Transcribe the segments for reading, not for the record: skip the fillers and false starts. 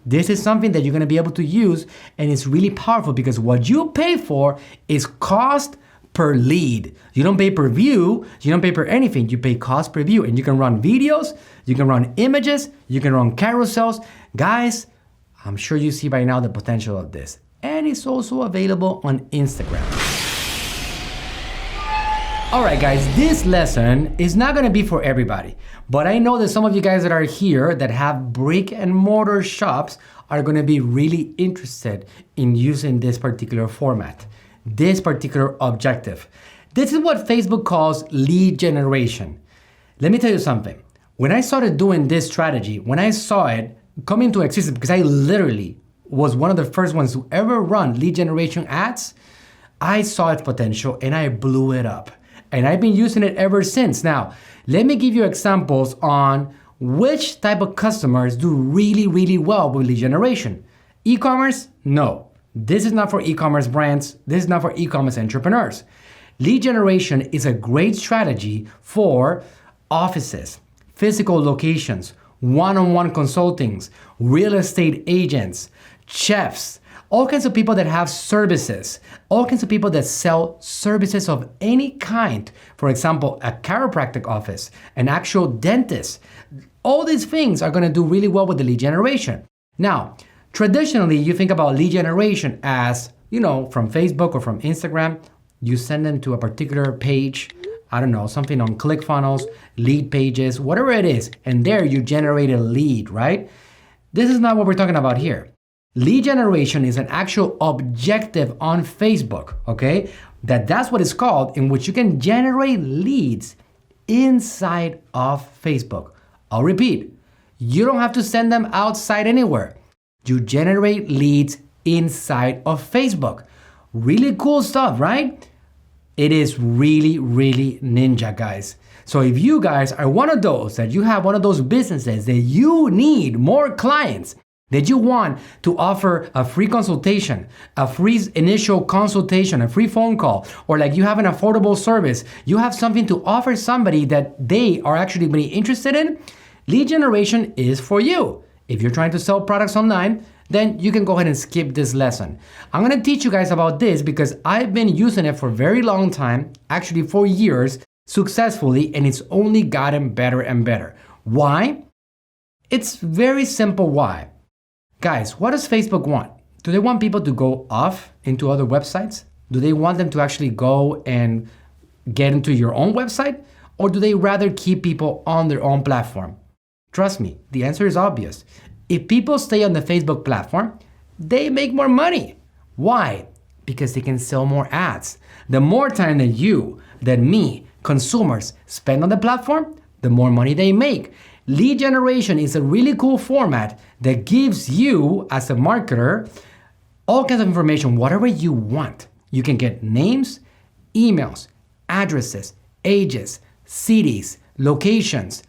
This is something that you're gonna be able to use, and it's really powerful because what you pay for is cost per lead. You don't pay per view, you don't pay per anything, you pay cost per view, and you can run videos, you can run images, you can run carousels. Guys, I'm sure you see by now the potential of this. And it's also available on Instagram. All right, guys, this lesson is not gonna be for everybody, but I know that some of you guys that are here that have brick and mortar shops are gonna be really interested in using this particular format, this particular objective. This is what Facebook calls lead generation. Let me tell you something. When I started doing this strategy, when I saw it come into existence, because I literally was one of the first ones to ever run lead generation ads, I saw its potential and I blew it up. And I've been using it ever since. Now, let me give you examples on which type of customers do really, really well with lead generation. E-commerce? No. This is not for e-commerce brands. This is not for e-commerce entrepreneurs. Lead generation is a great strategy for offices, physical locations, one-on-one consultings, real estate agents, chefs, all kinds of people that have services, all kinds of people that sell services of any kind. For example, a chiropractic office, an actual dentist. All these things are gonna do really well with the lead generation. Now, traditionally, you think about lead generation as, from Facebook or from Instagram, you send them to a particular page, I don't know, something on ClickFunnels, lead pages, whatever it is, and there you generate a lead, right? This is not what we're talking about here. Lead generation is an actual objective on Facebook, okay? That's what it's called, in which you can generate leads inside of Facebook. I'll repeat, you don't have to send them outside anywhere. You generate leads inside of Facebook. Really cool stuff, right? It is really, really ninja, guys. So if you guys are one of those, that you have one of those businesses that you need more clients, that you want to offer a free consultation, a free initial consultation, a free phone call, or like you have an affordable service, you have something to offer somebody that they are actually really interested in, lead generation is for you. If you're trying to sell products online, then you can go ahead and skip this lesson. I'm gonna teach you guys about this because I've been using it for a very long time, actually for years, successfully, and it's only gotten better and better. Why? It's very simple why. Guys, what does Facebook want? Do they want people to go off into other websites? Do they want them to actually go and get into your own website? Or do they rather keep people on their own platform? Trust me, the answer is obvious. If people stay on the Facebook platform, they make more money. Why? Because they can sell more ads. The more time that you, that me, consumers spend on the platform, the more money they make. Lead generation is a really cool format that gives you, as a marketer, all kinds of information, whatever you want. You can get names, emails, addresses, ages, cities, locations,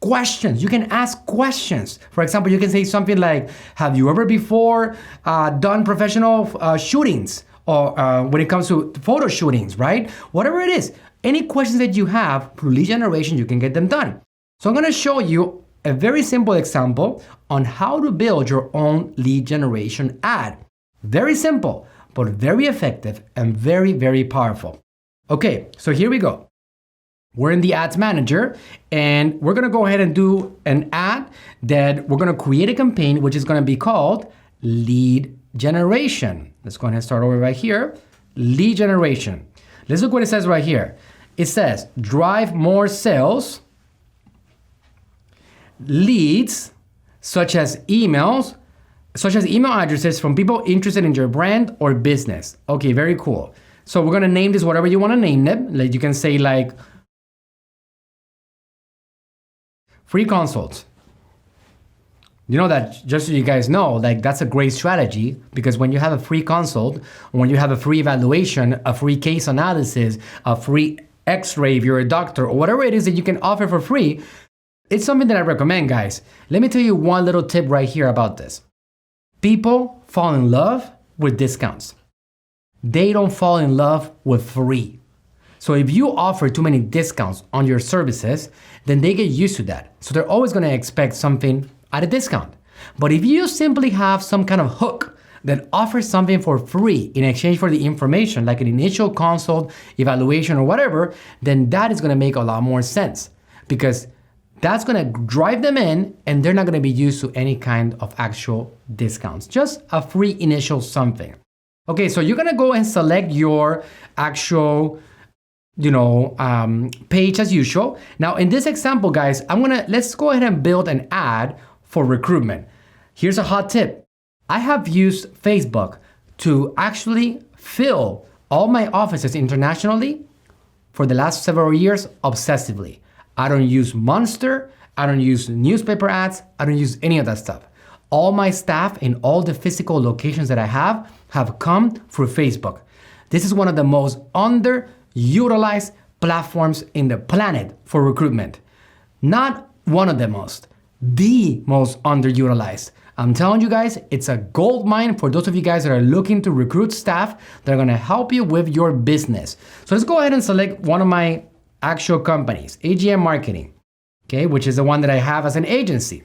questions. You can ask questions. For example, you can say something like, have you ever before done professional shootings? Or when it comes to photo shootings, right? Whatever it is, any questions that you have through lead generation, you can get them done. So I'm gonna show you a very simple example on how to build your own lead generation ad. Very simple, but very effective and very, very powerful. Okay, so here we go. We're in the ads manager and we're gonna go ahead and do an ad that we're gonna create a campaign which is gonna be called lead generation. Let's go ahead and start over right here. Lead generation. Let's look what it says right here. It says drive more sales, leads such as email addresses from people interested in your brand or business. Okay, very cool. So we're gonna name this whatever you wanna name it. Like you can say like free consults. You know that, just so you guys know, like that's a great strategy because when you have a free consult, when you have a free evaluation, a free case analysis, a free x-ray if you're a doctor, or whatever it is that you can offer for free, it's something that I recommend, guys. Let me tell you one little tip right here about this. People fall in love with discounts. They don't fall in love with free. So if you offer too many discounts on your services, then they get used to that. So they're always gonna expect something at a discount. But if you simply have some kind of hook that offers something for free in exchange for the information, like an initial consult, evaluation, or whatever, then that is gonna make a lot more sense, because that's gonna drive them in and they're not gonna be used to any kind of actual discounts, just a free initial something. Okay, so you're gonna go and select your actual page as usual. Now in this example, guys, let's go ahead and build an ad for recruitment. Here's a hot tip. I have used Facebook to actually fill all my offices internationally for the last several years obsessively. I don't use Monster, I don't use newspaper ads, I don't use any of that stuff. All my staff in all the physical locations that I have come through Facebook. This is one of the most underutilized platforms in the planet for recruitment. Not one of the most, the most underutilized. I'm telling you guys, it's a gold mine for those of you guys that are looking to recruit staff that are gonna help you with your business. So let's go ahead and select one of my actual companies, AGM Marketing, okay, which is the one that I have as an agency.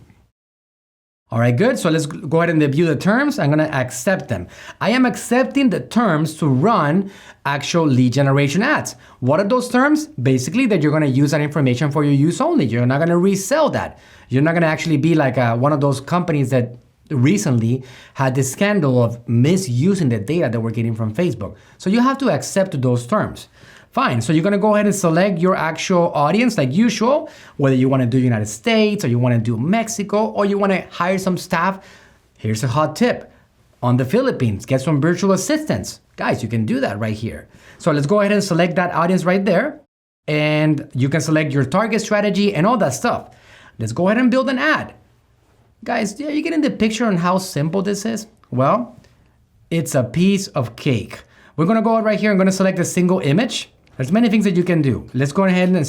All right, good. So let's go ahead and review the terms. I'm gonna accept them. I am accepting the terms to run actual lead generation ads. What are those terms? Basically that you're gonna use that information for your use only. You're not gonna resell that. You're not gonna actually be like one of those companies that recently had this scandal of misusing the data that we're getting from Facebook. So you have to accept those terms. Fine, so you're gonna go ahead and select your actual audience like usual, whether you wanna do United States or you wanna do Mexico or you wanna hire some staff. Here's a hot tip. On the Philippines, get some virtual assistants. Guys, you can do that right here. So let's go ahead and select that audience right there. And you can select your target strategy and all that stuff. Let's go ahead and build an ad. Guys, are you getting the picture on how simple this is? Well, it's a piece of cake. We're gonna go out right here. I'm gonna select a single image. There's many things that you can do. Let's go ahead and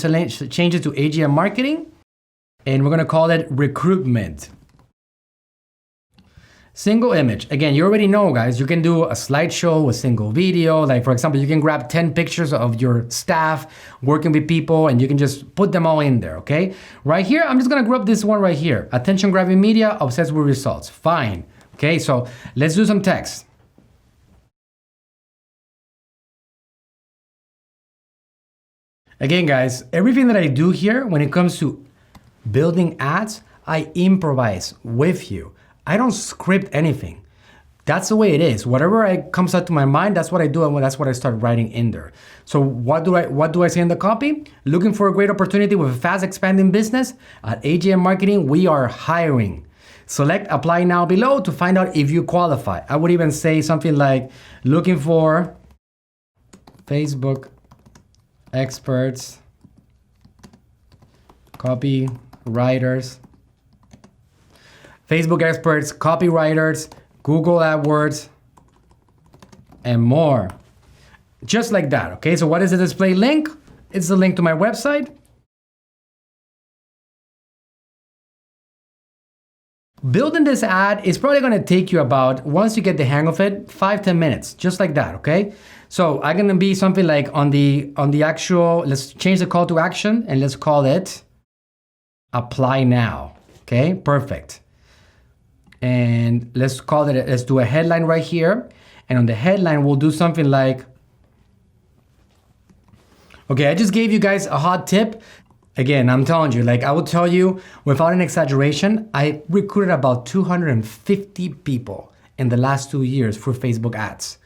change it to AGM Marketing, and we're gonna call it recruitment. Single image. Again, you already know, guys, you can do a slideshow, a single video. Like for example, you can grab 10 pictures of your staff working with people and you can just put them all in there, okay? Right here, I'm just gonna grab this one right here. Attention grabbing media, obsessed with results. Fine, okay? So let's do some text. Again, guys, everything that I do here when it comes to building ads, I improvise with you. I don't script anything. That's the way it is. Whatever comes out to my mind, that's what I do, and that's what I start writing in there. So what do I say in the copy? Looking for a great opportunity with a fast expanding business? At AGM Marketing, we are hiring. Select apply now below to find out if you qualify. I would even say something like looking for Facebook experts, copywriters, Facebook experts, copywriters, Google AdWords, and more. Just like that, okay? So what is the display link? It's the link to my website. Building this ad is probably gonna take you about, once you get the hang of it, 5-10 minutes, just like that, okay? So I'm gonna be something like on the actual, let's change the call to action and let's call it apply now, okay? Perfect. And let's do a headline right here. And on the headline, we'll do something like, okay, I just gave you guys a hot tip. Again, I'm telling you, like I will tell you without an exaggeration, I recruited about 250 people in the last 2 years for Facebook ads,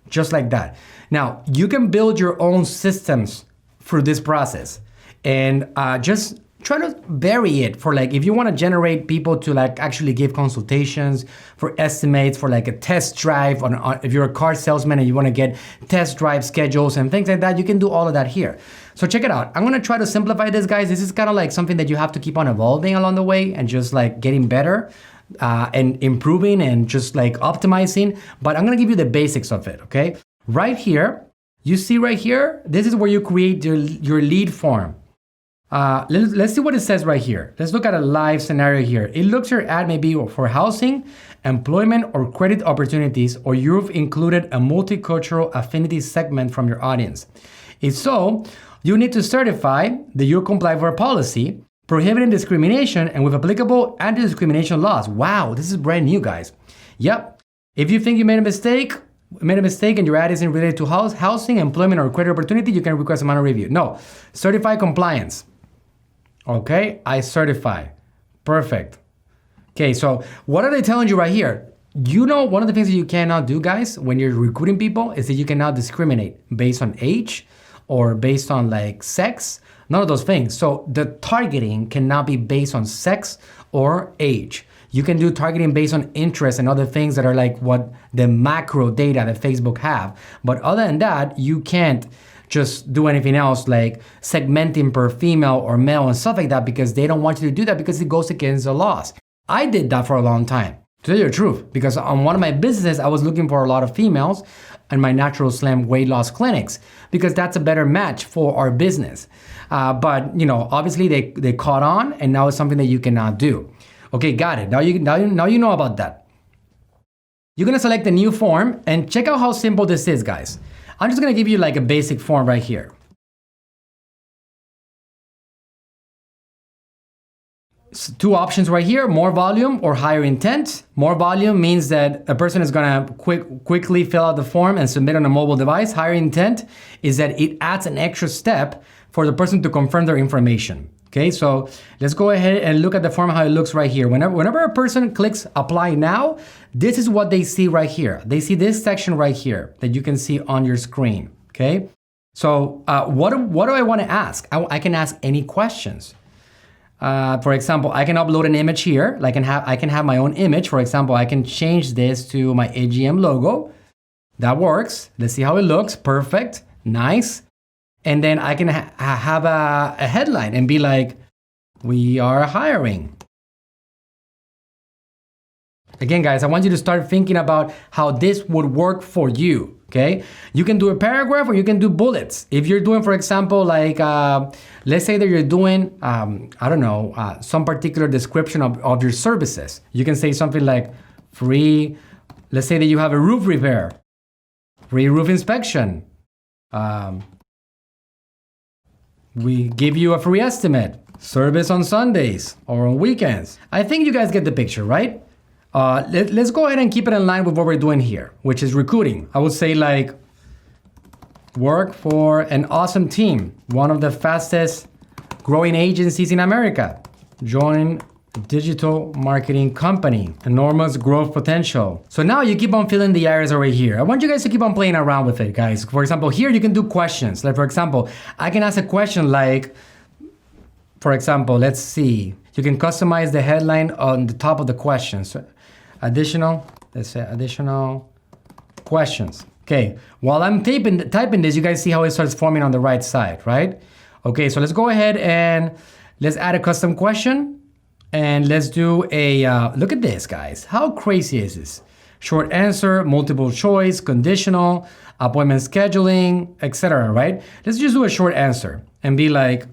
just like that. Now, you can build your own systems through this process and just try to vary it for like, if you want to generate people to like actually give consultations for estimates for like a test drive on if you're a car salesman and you want to get test drive schedules and things like that, you can do all of that here. So check it out. I'm going to try to simplify this, guys. This is kind of like something that you have to keep on evolving along the way and just like getting better and improving and just like optimizing. But I'm going to give you the basics of it, okay? Right here, you see right here, this is where you create your lead form. Let's see what it says right here. Let's look at a live scenario here. It looks your ad may be for housing, employment, or credit opportunities, or you've included a multicultural affinity segment from your audience. If so, you need to certify that you comply with our policy. prohibiting discrimination and with applicable anti-discrimination laws. Wow, this is brand new, guys. Yep. If you think you made a mistake and your ad isn't related to housing, employment, or credit opportunity, you can request a minor review. No, certify compliance. Okay, I certify. Perfect. Okay, so what are they telling you right here? You know, one of the things that you cannot do, guys, when you're recruiting people is that you cannot discriminate based on age or based on like sex, none of those things. So the targeting cannot be based on sex or age. You can do targeting based on interest and other things that are like what the macro data that Facebook have. But other than that, you can't just do anything else like segmenting per female or male and stuff like that, because they don't want you to do that because it goes against the laws. I did that for a long time, to tell you the truth, because on one of my businesses, I was looking for a lot of females in my natural slim weight loss clinics because that's a better match for our business. But you know, obviously they caught on, and now it's something that you cannot do. Okay, got it. Now you know about that. You're gonna select a new form and check out how simple this is, guys. I'm just gonna give you like a basic form right here. So 2 options right here, more volume or higher intent. More volume means that a person is gonna quickly fill out the form and submit on a mobile device. Higher intent is that it adds an extra step for the person to confirm their information. Okay, so let's go ahead and look at the form, how it looks right here. Whenever a person clicks apply now, this is what they see right here. They see this section right here that you can see on your screen, okay? So what do I wanna ask? I can ask any questions. For example, I can upload an image here. I can have my own image. For example, I can change this to my AGM logo. That works. Let's see how it looks. Perfect, nice. And then I can have a headline and be like, we are hiring. Again, guys, I want you to start thinking about how this would work for you, okay? You can do a paragraph or you can do bullets. If you're doing, for example, like, let's say that you're doing, I don't know, some particular description of your services. You can say something like free, let's say that you have a roof repair, free roof inspection. We give you a free estimate, service on Sundays or on weekends. I think you guys get the picture, right? Let's go ahead and keep it in line with what we're doing here, which is recruiting. I would say like, work for an awesome team, one of the fastest growing agencies in America. Join digital marketing company, enormous growth potential. So now you keep on filling the areas over here. I want you guys to keep on playing around with it, guys. For example, here you can do questions. Like for example, I can ask a question like, for example, let's see. You can customize the headline on the top of the questions. Additional, let's say additional questions. Okay, while I'm typing this, you guys see how it starts forming on the right side, right? Okay, so let's go ahead and let's add a custom question. And let's do a, look at this, guys. How crazy is this? Short answer, multiple choice, conditional, appointment scheduling, etc., right? Let's just do a short answer and be like,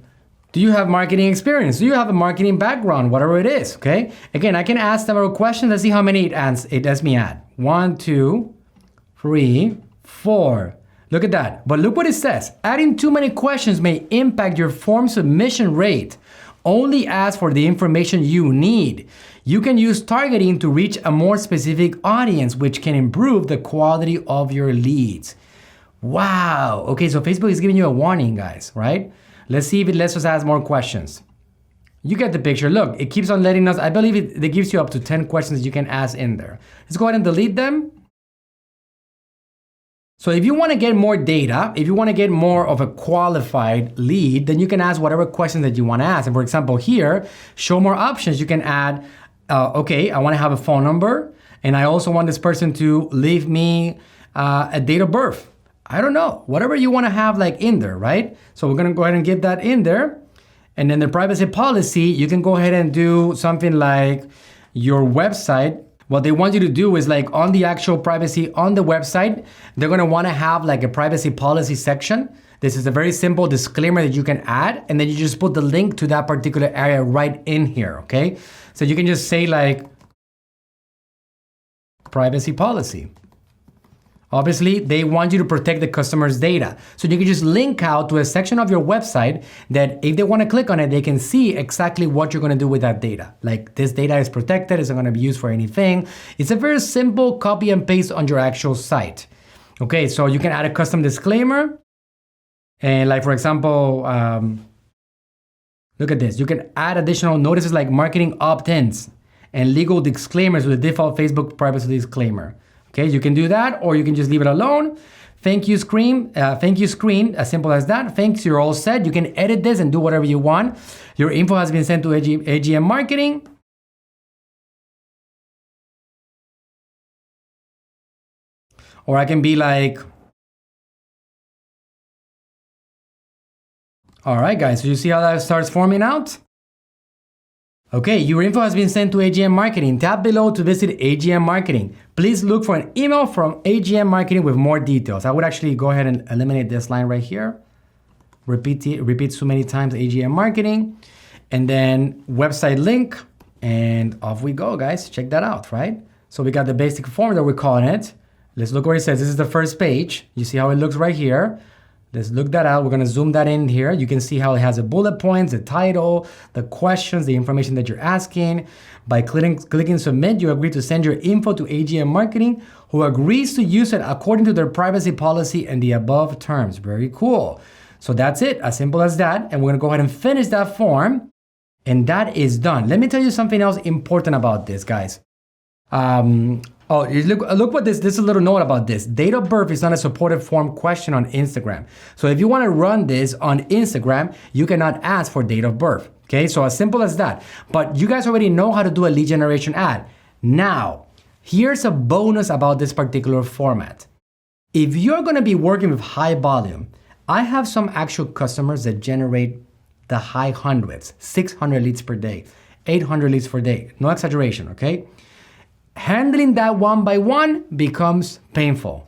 do you have marketing experience? Do you have a marketing background? Whatever it is, okay? Again, I can ask several questions. Let's see how many it lets me add. 1, 2, 3, 4. Look at that. But look what it says. Adding too many questions may impact your form submission rate. Only ask for the information you need. You can use targeting to reach a more specific audience, which can improve the quality of your leads. Wow. Okay, so Facebook is giving you a warning, guys, right? Let's see if it lets us ask more questions. You get the picture. Look, it keeps on letting us, I believe it gives you up to 10 questions you can ask in there. Let's go ahead and delete them. So if you want to get more data, if you want to get more of a qualified lead, then you can ask whatever questions that you want to ask. And for example, here, show more options. You can add, okay, I want to have a phone number, and I also want this person to leave me a date of birth. I don't know, whatever you want to have like in there, right? So we're going to go ahead and get that in there. And then the privacy policy, you can go ahead and do something like your website. What they want you to do is like on the actual privacy on the website, they're gonna wanna have like a privacy policy section. This is a very simple disclaimer that you can add, and then you just put the link to that particular area right in here, okay? So you can just say like, privacy policy. Obviously, they want you to protect the customer's data. So you can just link out to a section of your website that if they want to click on it, they can see exactly what you're going to do with that data. Like this data is protected, it's not going to be used for anything. It's a very simple copy and paste on your actual site. Okay, so you can add a custom disclaimer. And like, for example, look at this. You can add additional notices like marketing opt-ins and legal disclaimers with the default Facebook privacy disclaimer. Okay, you can do that, or you can just leave it alone. Thank you screen, as simple as that. Thanks, you're all set. You can edit this and do whatever you want. Your info has been sent to AGM Marketing. Or I can be like, all right, guys, so you see how that starts forming out? Okay, your info has been sent to AGM Marketing. Tap below to visit AGM Marketing. Please look for an email from AGM Marketing with more details. I would actually go ahead and eliminate this line right here. Repeat so many times, AGM Marketing. And then website link, and off we go, guys. Check that out, right? So we got the basic form that we're calling it. Let's look where it says this is the first page. You see how it looks right here. Let's look that out. We're gonna zoom that in here. You can see how it has the bullet points, the title, the questions, the information that you're asking. By clicking submit, you agree to send your info to AGM Marketing, who agrees to use it according to their privacy policy and the above terms. Very cool. So that's it, as simple as that. And we're gonna go ahead and finish that form. And that is done. Let me tell you something else important about this, guys. Look what this is a little note about this. Date of birth is not a supported form question on Instagram. So if you want to run this on Instagram, you cannot ask for date of birth. Okay, so as simple as that. But you guys already know how to do a lead generation ad. Now, here's a bonus about this particular format. If you're going to be working with high volume, I have some actual customers that generate the high hundreds, 600 leads per day, 800 leads per day. No exaggeration, okay? Handling that one by one becomes painful.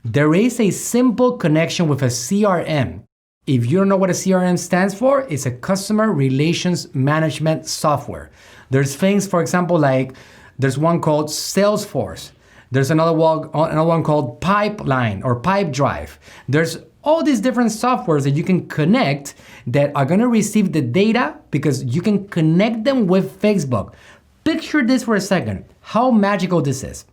There is a simple connection with a CRM. If you don't know what a CRM stands for, it's a customer relations management software. There's things, for example, like there's one called Salesforce. There's another one called Pipeline or Pipedrive. There's all these different softwares that you can connect that are gonna receive the data because you can connect them with Facebook. Picture this for a second, how magical this is.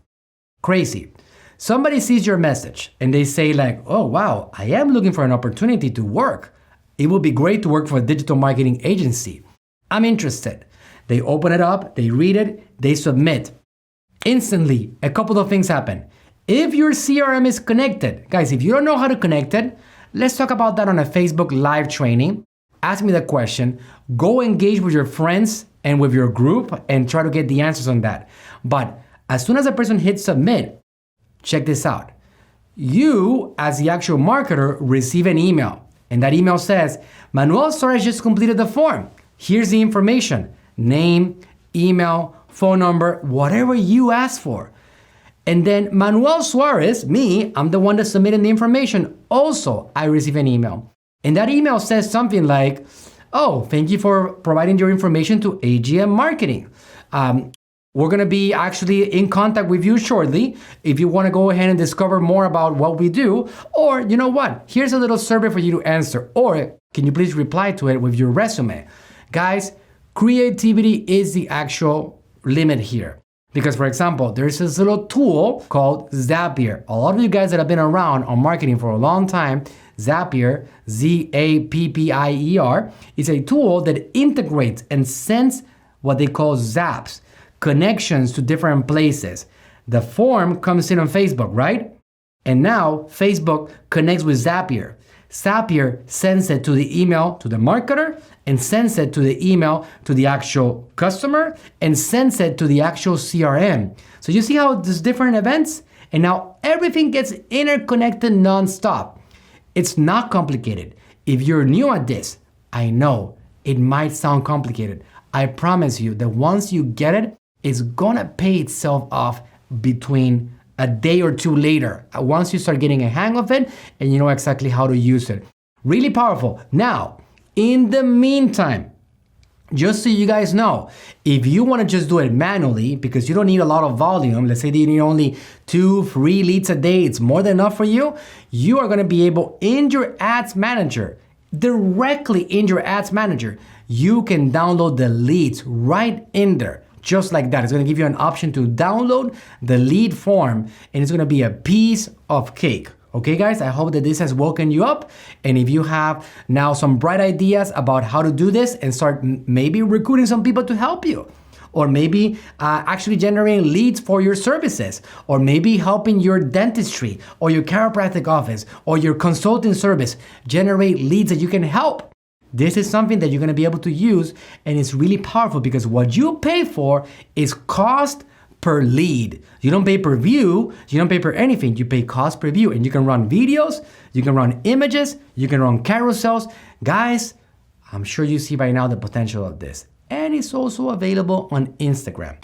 Crazy. Somebody sees your message and they say like, oh wow, I am looking for an opportunity to work. It would be great to work for a digital marketing agency. I'm interested. They open it up, they read it, they submit. Instantly, a couple of things happen. If your CRM is connected, guys, if you don't know how to connect it, let's talk about that on a Facebook live training. Ask me the question, go engage with your friends and with your group and try to get the answers on that. But as soon as a person hits submit, check this out. You, as the actual marketer, receive an email. And that email says, Manuel Suarez just completed the form. Here's the information, name, email, phone number, whatever you ask for. And then Manuel Suarez, me, I'm the one that submitted the information. Also, I receive an email. And that email says something like, oh, thank you for providing your information to AGM Marketing. We're gonna be actually in contact with you shortly if you wanna go ahead and discover more about what we do, or you know what, here's a little survey for you to answer, or can you please reply to it with your resume? Guys, creativity is the actual limit here. Because for example, there's this little tool called Zapier. A lot of you guys that have been around on marketing for a long time, Zapier, Z-A-P-P-I-E-R, is a tool that integrates and sends what they call zaps, connections to different places. The form comes in on Facebook, right? And now Facebook connects with Zapier. Zapier sends it to the email to the marketer and sends it to the email to the actual customer and sends it to the actual CRM. So you see how there's different events? And now everything gets interconnected nonstop. It's not complicated. If you're new at this, I know it might sound complicated. I promise you that once you get it, it's gonna pay itself off between a day or two later. Once you start getting a hang of it and you know exactly how to use it. Really powerful. Now, in the meantime, Just so you guys know, if you want to just do it manually, because you don't need a lot of volume, let's say that you need only 2-3 leads a day, it's more than enough for you, you are going to be able, in your ads manager, directly in your ads manager, you can download the leads right in there. Just like that. It's going to give you an option to download the lead form, and it's going to be a piece of cake. Okay, guys, I hope that this has woken you up. And if you have now some bright ideas about how to do this and start maybe recruiting some people to help you, or maybe actually generating leads for your services, or maybe helping your dentistry or your chiropractic office or your consulting service generate leads that you can help. This is something that you're going to be able to use, and it's really powerful because what you pay for is cost per lead. You don't pay per view, you don't pay per anything, you pay cost per view, and you can run videos, you can run images, you can run carousels. Guys, I'm sure you see by now the potential of this. And it's also available on Instagram.